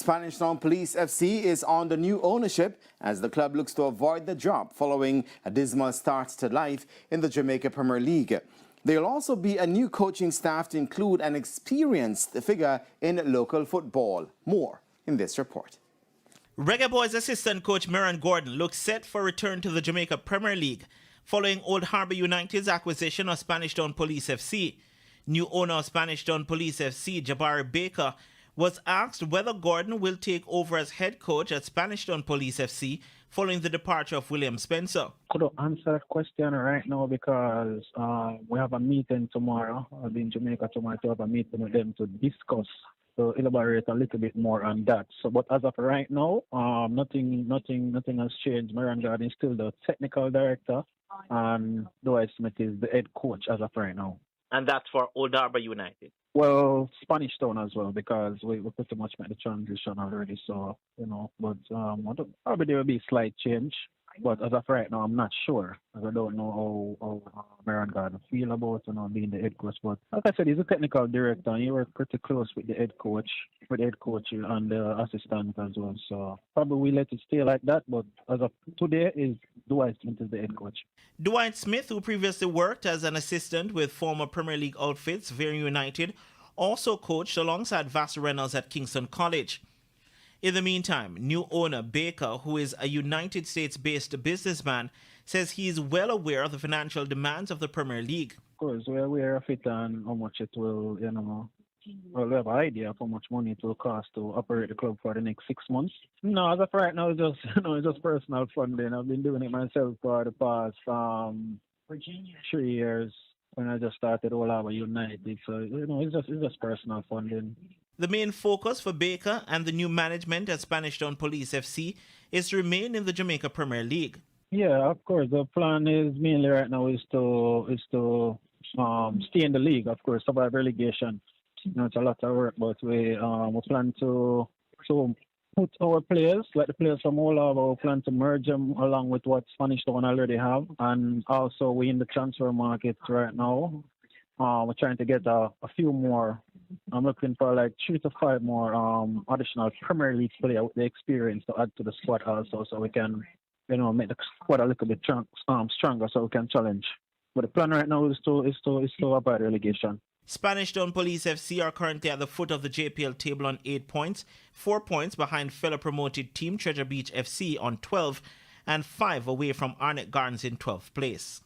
Spanish Town Police FC is under new ownership as the club looks to avoid the drop following a dismal start to life in the Jamaica Premier League. There will also be a new coaching staff to include an experienced figure in local football. More in this report. Reggae Boys assistant coach Meron Gordon looks set for return to the Jamaica Premier League following Old Harbour United's acquisition of Spanish Town Police FC. New owner of Spanish Town Police FC, Jabari Baker, was asked whether Gordon will take over as head coach at Spanish Town Police FC following the departure of William Spencer. Couldn't answer that question right now because we have a meeting tomorrow. I'll be in Jamaica tomorrow to have a meeting with them to discuss, to elaborate a little bit more on that. So, but as of right now, nothing has changed. Meron Gordon is still the technical director, and Dwight Smith is the head coach as of right now. And that's for Old Harbour United. Well, Spanish Town as well, because we pretty much made the transition already. So, but probably there will be a slight change. But as of right now, I'm not sure. I don't know how Meron Gordon feel about being the head coach. But like I said, he's a technical director, and he works pretty close with the head coach, and the assistant as well. So probably we let it stay like that. But as of today, Dwight Smith is the head coach. Dwight Smith, who previously worked as an assistant with former Premier League outfits Very United, also coached alongside Vass Reynolds at Kingston College. In the meantime, new owner Baker, who is a United States-based businessman, says he is well aware of the financial demands of the Premier League. Of course, we're aware of it and how much it will, well, we have an idea of how much money it will cost to operate the club for the next 6 months. No, as of right now, it's just, it's just personal funding. I've been doing it myself for the past 3 years when I just started Old Harbour United. So, it's just personal funding. The main focus for Baker and the new management at Spanish Town Police FC is to remain in the Jamaica Premier League. Yeah, of course. The plan is mainly right now is to stay in the league. Of course, survive relegation. It's a lot of work, but we plan to put our players, like the players from Old Harbour, we plan to merge them along with what Spanish Town already have, and also we're in the transfer market right now. We're trying to get a few more. I'm looking for like 3 to 5 more additional Premier League players with the experience to add to the squad also, so we can, make the squad a little bit stronger, so we can challenge. But the plan right now is to avoid relegation. Spanish Town Police FC are currently at the foot of the JPL table on 8 points, 4 points behind fellow promoted team Treasure Beach FC on 12, and 5 away from Arnett Gardens in 12th place.